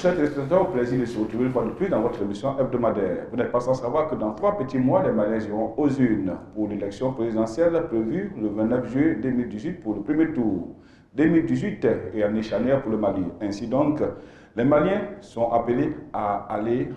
chers téléspectateurs, au plaisir de se retrouver une fois de plus dans votre émission hebdomadaire. Vous n'êtes pas sans savoir que dans 3 petits mois, les Maliens iront aux urnes pour l'élection présidentielle prévue le 29 juillet 2018 pour le premier tour. 2018 est année charnière pour le Mali. Ainsi donc, les Maliens sont appelés à aller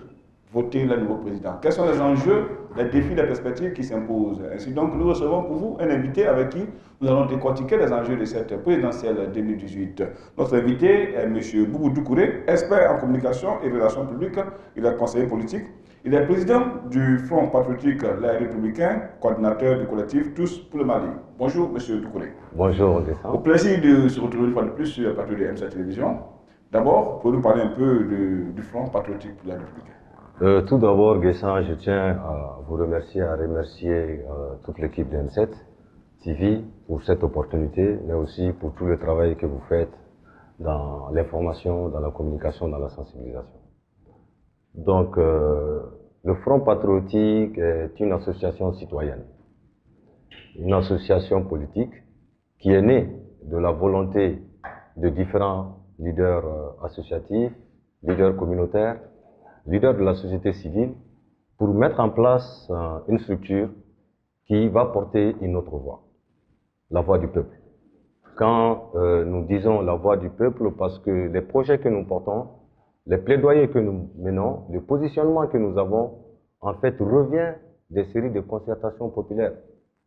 voter le nouveau président. Quels sont les enjeux, les défis, les perspectives qui s'imposent? Ainsi donc, nous recevons pour vous un invité avec qui nous allons décortiquer les enjeux de cette présidentielle 2018. Notre invité est M. Boubou Doucouré, expert en communication et relations publiques. Il est conseiller politique. Il est président du Front patriotique Les Républicains, coordinateur du collectif Tous pour le Mali. Bonjour M. Doucouré. Bonjour. Au plaisir de se retrouver une fois de plus sur le plateau de M7 Télévision. D'abord, pouvez-nous parler un peu du Front patriotique pour les Républicains? Tout d'abord, Guessin, je tiens à vous remercier, à remercier toute l'équipe de M7 TV pour cette opportunité, mais aussi pour tout le travail que vous faites dans l'information, dans la communication, dans la sensibilisation. Donc, le Front patriotique est une association citoyenne, une association politique qui est née de la volonté de différents leaders associatifs, leaders communautaires, leader de la société civile, pour mettre en place une structure qui va porter une autre voix, la voix du peuple. Quand nous disons la voix du peuple, parce que les projets que nous portons, les plaidoyers que nous menons, le positionnement que nous avons, en fait, revient des séries de concertations populaires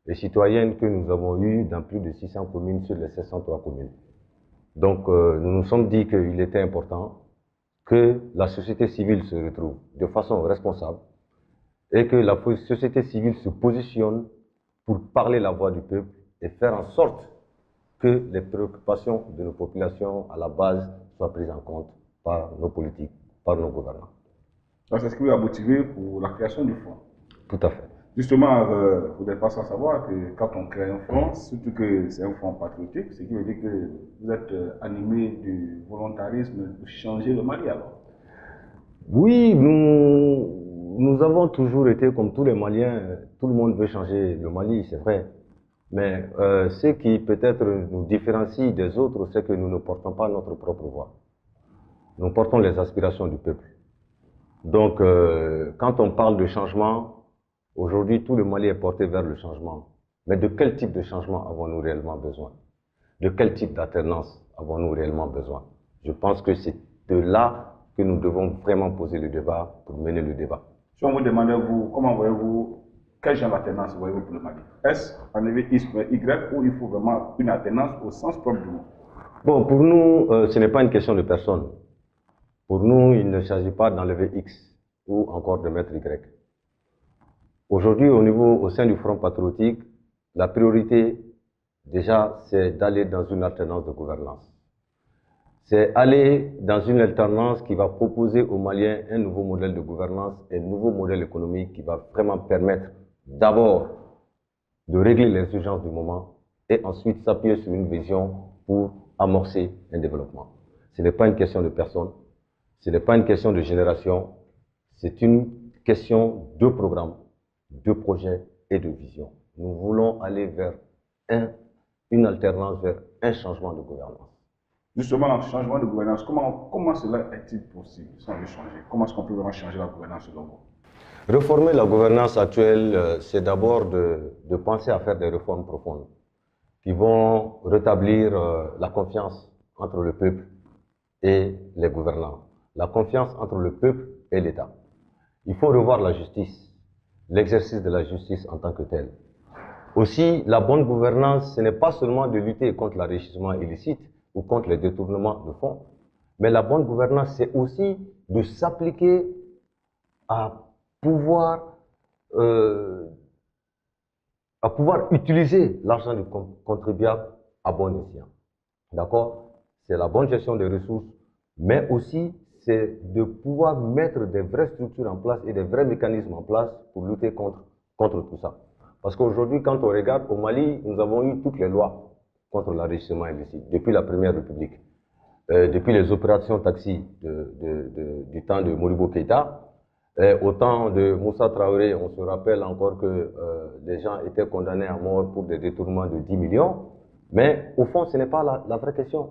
et citoyennes que nous avons eues dans plus de 600 communes sur les 703 communes. Donc, nous nous sommes dit qu'il était important que la société civile se retrouve de façon responsable et que la société civile se positionne pour parler la voix du peuple et faire en sorte que les préoccupations de nos populations à la base soient prises en compte par nos politiques, par nos gouvernants. Donc, c'est ce qui vous a motivé pour la création du Front? Tout à fait. Justement, vous n'êtes pas sans savoir que quand on crée un front, surtout que c'est un front patriotique, ce qui veut dire que vous êtes animé du volontarisme de changer le Mali alors? Oui, nous avons toujours été comme tous les Maliens, tout le monde veut changer le Mali, c'est vrai. Mais ce qui peut-être nous différencie des autres, c'est que nous ne portons pas notre propre voix. Nous portons les aspirations du peuple. Donc, quand on parle de changement, aujourd'hui, tout le Mali est porté vers le changement. Mais de quel type de changement avons-nous réellement besoin? De quel type d'alternance avons-nous réellement besoin? Je pense que c'est de là que nous devons vraiment poser le débat pour mener le débat. Si on vous demandait, comment voyez-vous, quel genre d'alternance voyez-vous pour le Mali? Est-ce enlever X ou Y ou il faut vraiment une alternance au sens propre du mot? Bon, pour nous, ce n'est pas une question de personne. Pour nous, il ne s'agit pas d'enlever X ou encore de mettre Y. Aujourd'hui, au sein du Front patriotique, la priorité, déjà, c'est d'aller dans une alternance de gouvernance. C'est aller dans une alternance qui va proposer aux Maliens un nouveau modèle de gouvernance, un nouveau modèle économique qui va vraiment permettre d'abord de régler les urgences du moment et ensuite s'appuyer sur une vision pour amorcer un développement. Ce n'est pas une question de personne, ce n'est pas une question de génération, c'est une question de programme, de projet et de vision. Nous voulons aller vers une alternance, vers un changement de gouvernance. Justement, le changement de gouvernance, comment cela est-il possible sans le changer? Comment est-ce qu'on peut vraiment changer la gouvernance selon vous? Réformer la gouvernance actuelle, c'est d'abord de penser à faire des réformes profondes qui vont rétablir la confiance entre le peuple et les gouvernants, la confiance entre le peuple et l'État. Il faut revoir la justice, l'exercice de la justice en tant que tel. Aussi, la bonne gouvernance, ce n'est pas seulement de lutter contre l'enrichissement illicite ou contre les détournements de fonds, mais la bonne gouvernance, c'est aussi de s'appliquer à pouvoir utiliser l'argent du contribuable à bon escient. D'accord? C'est la bonne gestion des ressources, mais aussi c'est de pouvoir mettre des vraies structures en place et des vrais mécanismes en place pour lutter contre tout ça. Parce qu'aujourd'hui, quand on regarde au Mali, nous avons eu toutes les lois contre l'enrichissement illicite depuis la Première République, depuis les opérations taxi du temps de Modibo Keïta. Au temps de Moussa Traoré, on se rappelle encore que les gens étaient condamnés à mort pour des détournements de 10 millions. Mais au fond, ce n'est pas la vraie question.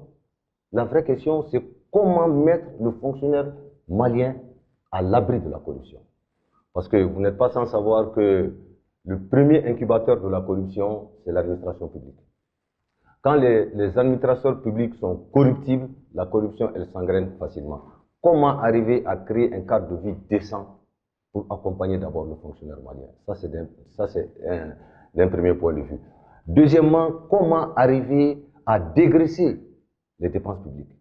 La vraie question, c'est comment mettre le fonctionnaire malien à l'abri de la corruption. Parce que vous n'êtes pas sans savoir que le premier incubateur de la corruption, c'est l'administration publique. Quand les administrateurs publics sont corruptibles, la corruption, elle s'engraine facilement. Comment arriver à créer un cadre de vie décent pour accompagner d'abord le fonctionnaire malien? Ça, c'est d'un premier point de vue. Deuxièmement, comment arriver à dégraisser les dépenses publiques?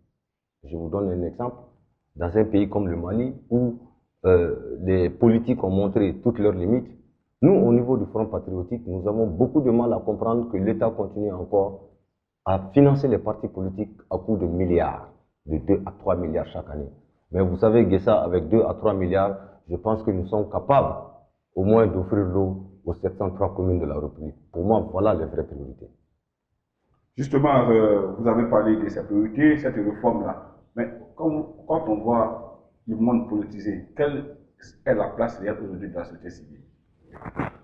Je vous donne un exemple. Dans un pays comme le Mali, où les politiques ont montré toutes leurs limites, nous, au niveau du Front patriotique, nous avons beaucoup de mal à comprendre que l'État continue encore à financer les partis politiques à coût de milliards, de 2 à 3 milliards chaque année. Mais vous savez, Guessa, avec 2 à 3 milliards, je pense que nous sommes capables au moins d'offrir l'eau aux 703 communes de la République. Pour moi, voilà les vraies priorités. Justement, vous avez parlé de ces priorités, cette réforme-là. Mais quand on voit le monde politisé, quelle est la place réelle aujourd'hui de la société civile?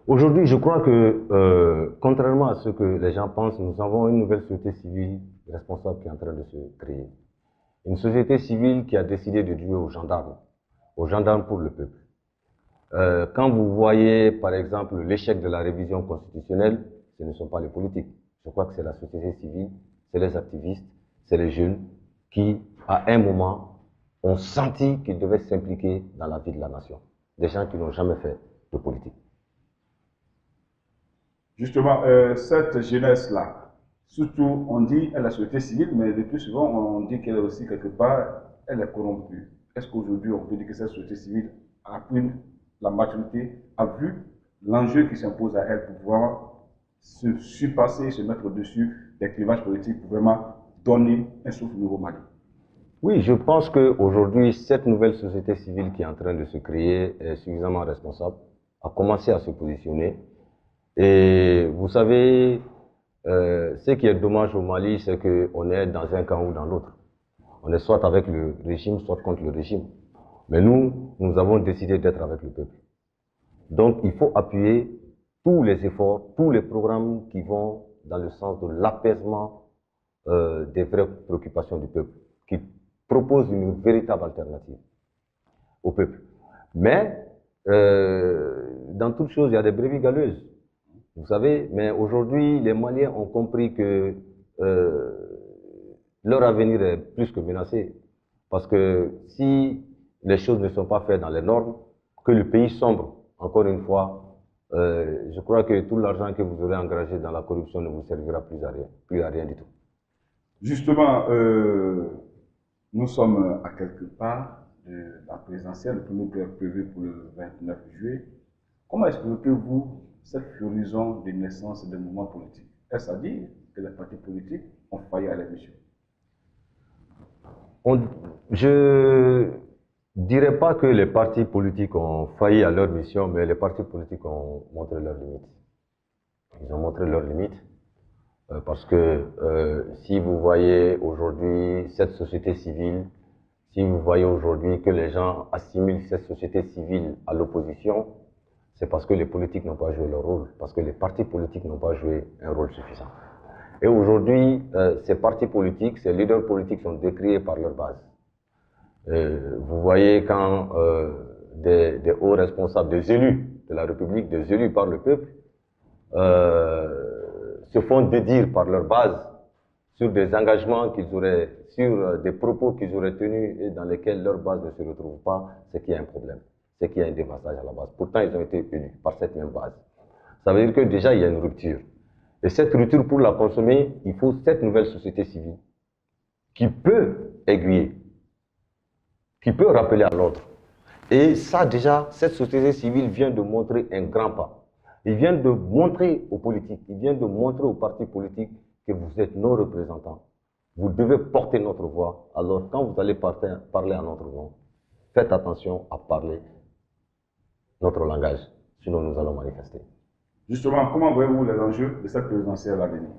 Aujourd'hui, je crois que, contrairement à ce que les gens pensent, nous avons une nouvelle société civile responsable qui est en train de se créer. Une société civile qui a décidé de jouer aux gendarmes pour le peuple. Quand vous voyez, par exemple, l'échec de la révision constitutionnelle, ce ne sont pas les politiques. Je crois que c'est la société civile, c'est les activistes, c'est les jeunes qui, à un moment, ont senti qu'ils devaient s'impliquer dans la vie de la nation. Des gens qui n'ont jamais fait de politique. Justement, cette jeunesse-là, surtout on dit à la société civile, mais le plus souvent on dit qu'elle est aussi quelque part, elle est corrompue. Est-ce qu'aujourd'hui on peut dire que cette société civile a pris la maturité, a vu l'enjeu qui s'impose à elle pour pouvoir se surpasser, se mettre au-dessus des clivages politiques pour vraiment donner un souffle nouveau Mali? Oui, je pense qu'aujourd'hui, cette nouvelle société civile qui est en train de se créer est suffisamment responsable, a commencé à se positionner. Et vous savez, ce qui est dommage au Mali, c'est qu'on est dans un camp ou dans l'autre. On est soit avec le régime, soit contre le régime. Mais nous avons décidé d'être avec le peuple. Donc, il faut appuyer tous les efforts, tous les programmes qui vont dans le sens de l'apaisement des vraies préoccupations du peuple, qui proposent une véritable alternative au peuple. Mais, dans toute chose, il y a des brebis galeuses. Vous savez, mais aujourd'hui, les Maliens ont compris que leur avenir est plus que menacé. Parce que si les choses ne sont pas faites dans les normes, que le pays sombre, encore une fois, je crois que tout l'argent que vous aurez engagé dans la corruption ne vous servira plus à rien du tout. Justement, nous sommes à quelque part de la présidentielle, le premier tour est prévu pour le 29 juillet. Comment expliquez-vous cette floraison de naissance des mouvements politiques? Est-ce à dire que les partis politiques ont failli à leur mission? Je dirais pas que les partis politiques ont failli à leur mission, mais les partis politiques ont montré leurs limites. Ils ont montré leurs limites parce que si vous voyez aujourd'hui cette société civile, si vous voyez aujourd'hui que les gens assimilent cette société civile à l'opposition, c'est parce que les politiques n'ont pas joué leur rôle, parce que les partis politiques n'ont pas joué un rôle suffisant. Et aujourd'hui, ces partis politiques, ces leaders politiques sont décriés par leur base. Vous voyez quand des hauts responsables, des élus de la République, des élus par le peuple, se font dédire par leur base sur des engagements qu'ils auraient, sur des propos qu'ils auraient tenus et dans lesquels leur base ne se retrouve pas, c'est qu'il y a un problème. C'est qu'il y a un dévassage à la base. Pourtant, ils ont été élus par cette même base. Ça veut dire que déjà, il y a une rupture. Et cette rupture, pour la consommer, il faut cette nouvelle société civile qui peut aiguiller, qui peut rappeler à l'ordre. Et ça, déjà, cette société civile vient de montrer un grand pas. Il vient de montrer aux politiques, il vient de montrer aux partis politiques que vous êtes nos représentants. Vous devez porter notre voix. Alors, quand vous allez parler à notre nom, faites attention à parler notre langage, sinon nous allons manifester. Justement, comment voyez-vous les enjeux de cette présidentielle à venir?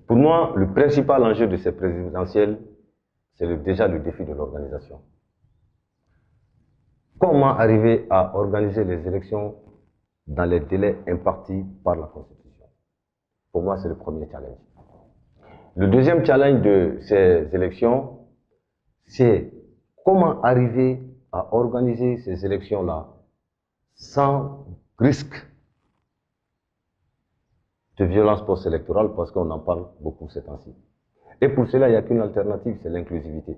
Pour moi, le principal enjeu de cette présidentielle, c'est déjà le défi de l'organisation. Comment arriver à organiser les élections dans les délais impartis par la Constitution? Pour moi, c'est le premier challenge. Le deuxième challenge de ces élections, c'est comment arriver à organiser ces élections-là sans risque de violence post-électorale, parce qu'on en parle beaucoup ces temps-ci. Et pour cela, il n'y a qu'une alternative, c'est l'inclusivité.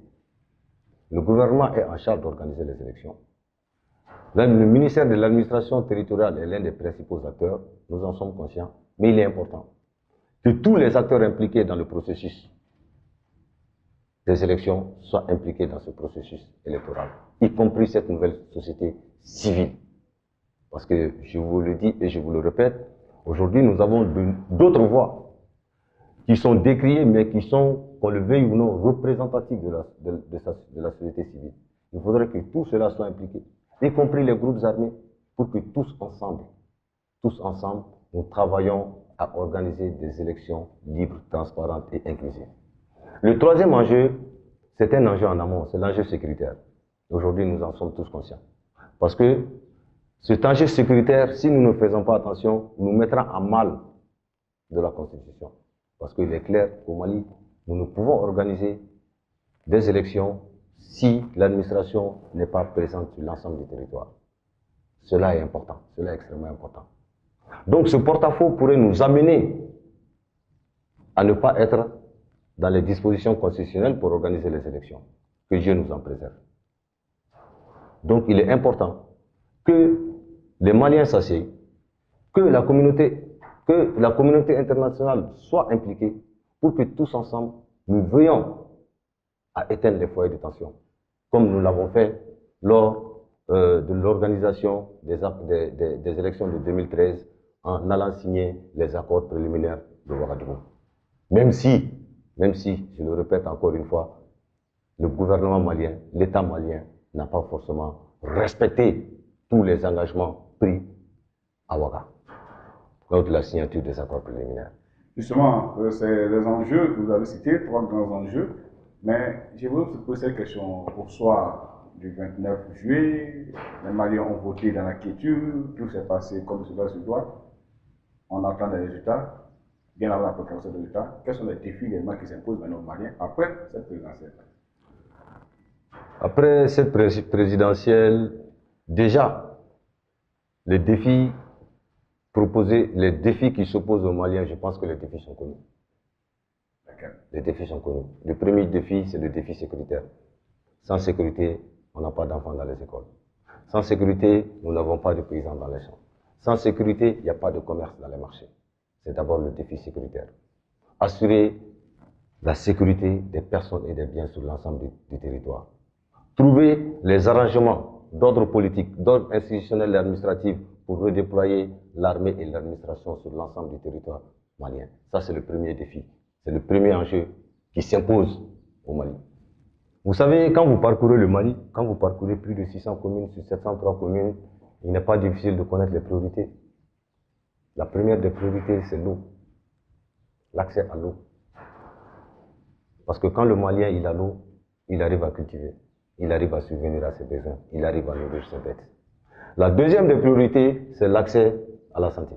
Le gouvernement est en charge d'organiser les élections. Là, le ministère de l'administration territoriale est l'un des principaux acteurs, nous en sommes conscients, mais il est important que tous les acteurs impliqués dans le processus des élections soient impliqués dans ce processus électoral, y compris cette nouvelle société civile. Parce que je vous le dis et je vous le répète, aujourd'hui nous avons d'autres voix qui sont décriées, mais qui sont, qu'on le veuille ou non, représentatives de la société civile. Il faudrait que tout cela soit impliqué, y compris les groupes armés, pour que tous ensemble, nous travaillons à organiser des élections libres, transparentes et inclusives. Le troisième enjeu, c'est un enjeu en amont, c'est l'enjeu sécuritaire. Aujourd'hui, nous en sommes tous conscients. Parce que cet enjeu sécuritaire, si nous ne faisons pas attention, nous mettra à mal de la Constitution. Parce qu'il est clair qu'au Mali, nous ne pouvons organiser des élections si l'administration n'est pas présente sur l'ensemble du territoire. Cela est important, cela est extrêmement important. Donc ce porte-à-faux pourrait nous amener à ne pas être dans les dispositions constitutionnelles pour organiser les élections. Que Dieu nous en préserve. Donc il est important que les Maliens s'asseyent, que la communauté internationale soit impliquée pour que tous ensemble, nous veillions à éteindre les foyers de tension, comme nous l'avons fait lors de l'organisation des élections de 2013 en allant signer les accords préliminaires de Ouagadougou. Même si, je le répète encore une fois, le gouvernement malien, l'État malien n'a pas forcément respecté tous les engagements pris à Ouaga lors de la signature des accords préliminaires. Justement, c'est les enjeux que vous avez cités, 3 grands enjeux, mais je veux vous poser cette question. Au soir du 29 juillet, les Maliens ont voté dans la quiétude, tout s'est passé comme cela se doit. On attend les résultats, bien avant la proclamation des résultats. Quels sont les défis également qui s'imposent maintenant aux Maliens après cette présidentielle? Après cette présidentielle, déjà, les défis proposés, les défis qui s'opposent aux Maliens, je pense que les défis sont connus. Les défis sont connus. Le premier défi, c'est le défi sécuritaire. Sans sécurité, on n'a pas d'enfants dans les écoles. Sans sécurité, nous n'avons pas de paysans dans les champs. Sans sécurité, il n'y a pas de commerce dans les marchés. C'est d'abord le défi sécuritaire. Assurer la sécurité des personnes et des biens sur l'ensemble du territoire. Trouver les arrangements d'ordre politique, d'ordre institutionnel et administratif pour redéployer l'armée et l'administration sur l'ensemble du territoire malien. Ça, c'est le premier défi. C'est le premier enjeu qui s'impose au Mali. Vous savez, quand vous parcourez le Mali, quand vous parcourez plus de 600 communes sur 703 communes, il n'est pas difficile de connaître les priorités. La première des priorités, c'est l'eau. L'accès à l'eau. Parce que quand le Malien il a l'eau, il arrive à cultiver. Il arrive à subvenir à ses besoins. Il arrive à nourrir ses bêtes. La deuxième des priorités, c'est l'accès à la santé.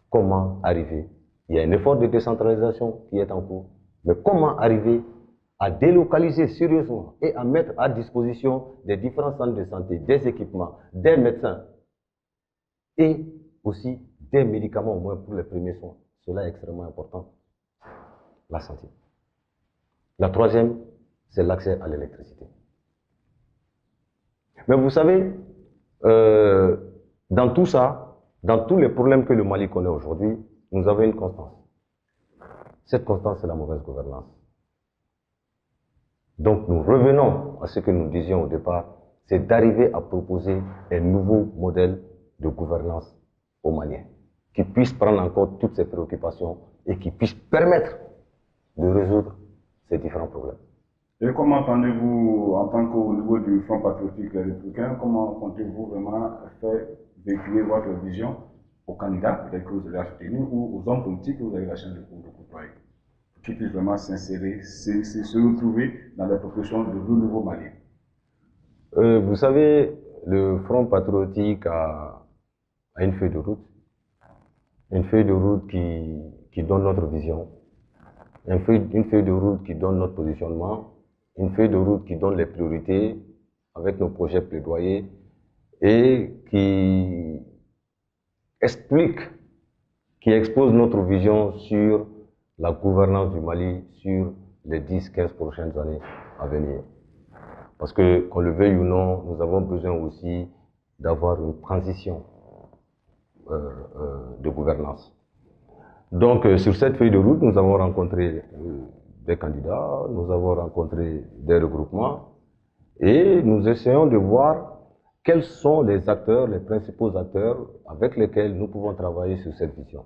Comment arriver? Il y a un effort de décentralisation qui est en cours. Mais comment arriver à délocaliser sérieusement et à mettre à disposition des différents centres de santé, des équipements, des médecins et aussi des médicaments au moins pour les premiers soins. Cela est extrêmement important. La santé. La troisième, c'est l'accès à l'électricité. Mais vous savez, dans tout ça, dans tous les problèmes que le Mali connaît aujourd'hui, nous avons une constance. Cette constance, c'est la mauvaise gouvernance. Donc nous revenons à ce que nous disions au départ, c'est d'arriver à proposer un nouveau modèle de gouvernance aux Maliens, qui puisse prendre en compte toutes ces préoccupations et qui puisse permettre de résoudre ces différents problèmes. Et comment entendez-vous, en tant qu'au niveau du Front patriotique républicain, comment comptez-vous vraiment faire véhiculer votre vision aux candidats, peut-être que vous avez soutenu, ou aux hommes politiques que vous avez la chance de côtoyer, pour qu'ils puissent vraiment s'insérer, se retrouver dans la proposition de nouveau Mali? Vous savez, le Front patriotique a une feuille de route qui donne notre vision. une feuille de route qui donne notre positionnement, une feuille de route qui donne les priorités avec nos projets plaidoyers et qui explique, qui expose notre vision sur la gouvernance du Mali sur les 10-15 prochaines années à venir. Parce que, qu'on le veuille ou non, nous avons besoin aussi d'avoir une transition de gouvernance. Donc, sur cette feuille de route, nous avons rencontré des candidats, nous avons rencontré des regroupements et nous essayons de voir quels sont les acteurs, les principaux acteurs avec lesquels nous pouvons travailler sur cette vision.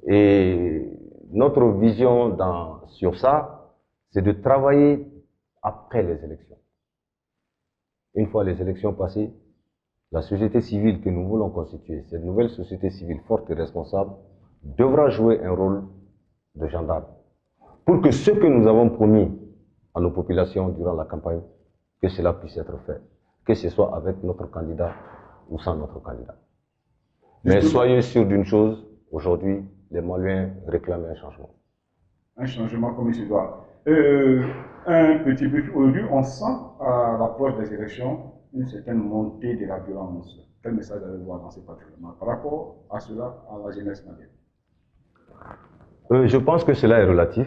Et notre vision sur ça, c'est de travailler après les élections. Une fois les élections passées, la société civile que nous voulons constituer, cette nouvelle société civile forte et responsable, devra jouer un rôle de gendarme pour que ce que nous avons promis à nos populations durant la campagne, que cela puisse être fait, que ce soit avec notre candidat ou sans notre candidat. Mais soyez sûrs d'une chose, aujourd'hui, les Maliens réclament un changement. Un changement comme il se doit. Un petit peu aujourd'hui, on sent à l'approche des élections une certaine montée de la violence. Quel message avez-vous à lancer particulièrement par rapport à cela, à la jeunesse malienne? Je pense que cela est relatif.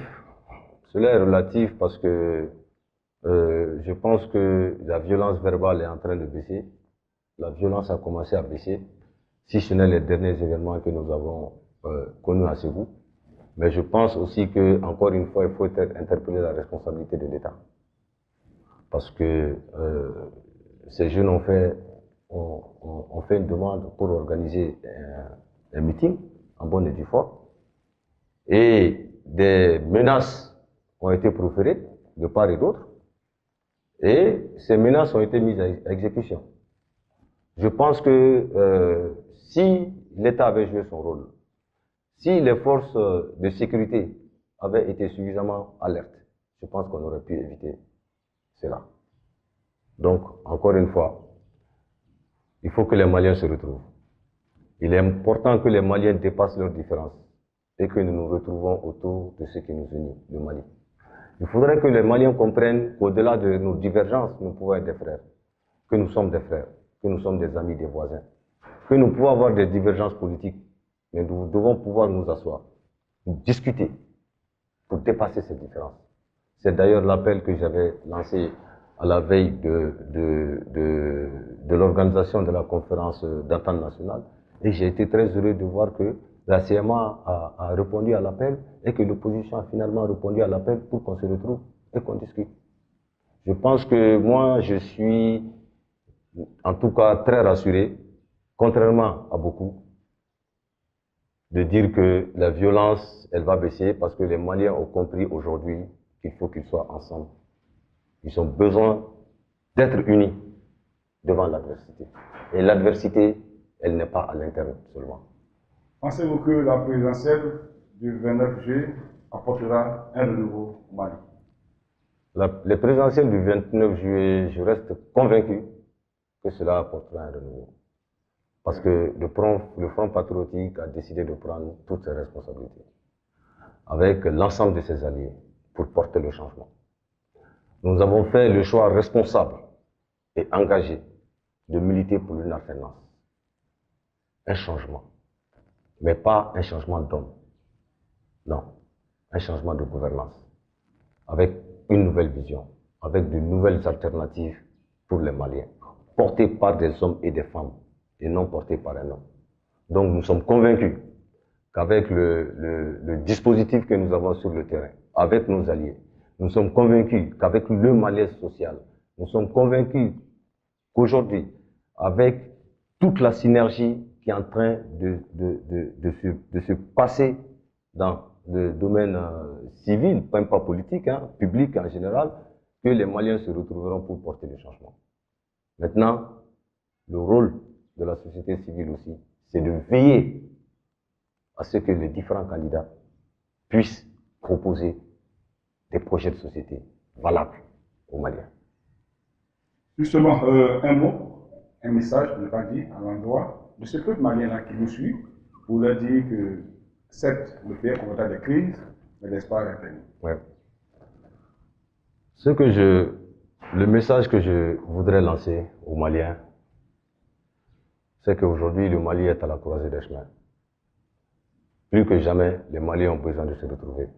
Cela est relatif parce que je pense que la violence verbale est en train de baisser. La violence a commencé à baisser, si ce n'est les derniers événements que nous avons connus à Ségou. Mais je pense aussi que, encore une fois, il faut interpeller la responsabilité de l'État. Parce que ces jeunes ont fait une demande pour organiser un meeting en bonne et due forme. Et des menaces ont été proférées de part et d'autre. Et ces menaces ont été mises à exécution. Je pense que si l'État avait joué son rôle, si les forces de sécurité avaient été suffisamment alertes, je pense qu'on aurait pu éviter cela. Donc, encore une fois, il faut que les Maliens se retrouvent. Il est important que les Maliens dépassent leurs différences et que nous nous retrouvons autour de ce qui nous unit, le Mali. Il faudrait que les Maliens comprennent qu'au-delà de nos divergences, nous pouvons être des frères, que nous sommes des frères, que nous sommes des amis, des voisins, que nous pouvons avoir des divergences politiques, mais nous devons pouvoir nous asseoir, discuter pour dépasser ces différences. C'est d'ailleurs l'appel que j'avais lancé à la veille de l'organisation de la conférence d'entente nationale. Et j'ai été très heureux de voir que la CMA a répondu à l'appel et que l'opposition a finalement répondu à l'appel pour qu'on se retrouve et qu'on discute. Je pense que moi, je suis en tout cas très rassuré, contrairement à beaucoup, de dire que la violence, elle va baisser parce que les Maliens ont compris aujourd'hui qu'il faut qu'ils soient ensemble. Ils ont besoin d'être unis devant l'adversité. Et l'adversité, elle n'est pas à l'interne seulement. Pensez-vous que la présidentielle du 29 juillet apportera un renouveau au Mali? Les présidentielles du 29 juillet, je reste convaincu que cela apportera un renouveau. Parce que le Front patriotique a décidé de prendre toutes ses responsabilités avec l'ensemble de ses alliés pour porter le changement. Nous avons fait le choix responsable et engagé de militer pour une alternance. Un changement. Mais pas un changement d'homme. Non. Un changement de gouvernance. Avec une nouvelle vision. Avec de nouvelles alternatives pour les Maliens. Portées par des hommes et des femmes. Et non portées par un homme. Donc nous sommes convaincus qu'avec le dispositif que nous avons sur le terrain, avec nos alliés, nous sommes convaincus qu'avec le malaise social, nous sommes convaincus qu'aujourd'hui, avec toute la synergie qui est en train de se passer dans le domaine civil, même pas politique, public en général, que les Maliens se retrouveront pour porter le changement. Maintenant, le rôle de la société civile aussi, c'est de veiller à ce que les différents candidats puissent proposer des projets de société valables aux Maliens. Justement, un mot, un message, je ne pas dit, à l'endroit de ce peuple malien-là qui nous suit, pour leur dire que, certes, le pays est confronté à des crises, Mais l'espoir est plein. Ouais. Le message que je voudrais lancer aux Maliens, c'est qu'aujourd'hui, le Mali est à la croisée des chemins. Plus que jamais, les Maliens ont besoin de se retrouver.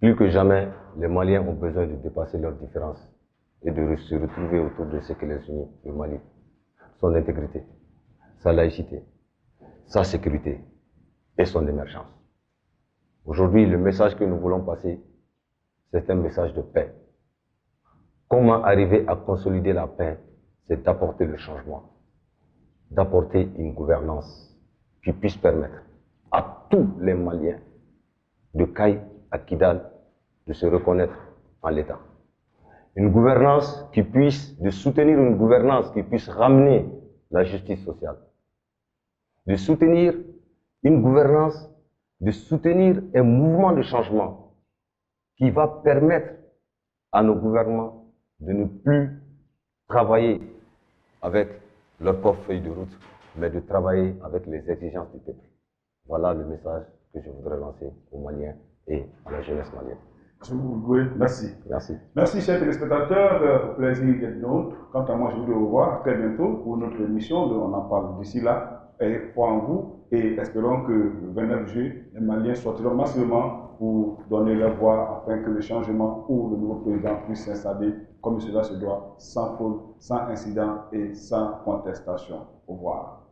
Plus que jamais, les Maliens ont besoin de dépasser leurs différences et de se retrouver autour de ce qui les unit, le Mali. Son intégrité, sa laïcité, sa sécurité et son émergence. Aujourd'hui, le message que nous voulons passer, c'est un message de paix. Comment arriver à consolider la paix? C'est d'apporter le changement, d'apporter une gouvernance qui puisse permettre à tous les Maliens, de Caille à Kidal, de se reconnaître en l'État. Une gouvernance de soutenir une gouvernance qui puisse ramener la justice sociale. De soutenir une gouvernance, de soutenir un mouvement de changement qui va permettre à nos gouvernements de ne plus travailler avec leur propre feuille de route, mais de travailler avec les exigences du peuple. Voilà le message que je voudrais lancer aux Maliens et à la jeunesse malienne. Merci. Merci. Merci, chers téléspectateurs. Au plaisir d'être nôtre. Quant à moi, je vous dis au revoir. À très bientôt pour notre émission. On en parle d'ici là. Et foi en vous. Et espérons que le 29 juillet, les Maliens sortiront massivement pour donner leur voix afin que le changement ou le nouveau président puisse s'installer comme cela se doit, sans faute, sans incident et sans contestation. Au revoir.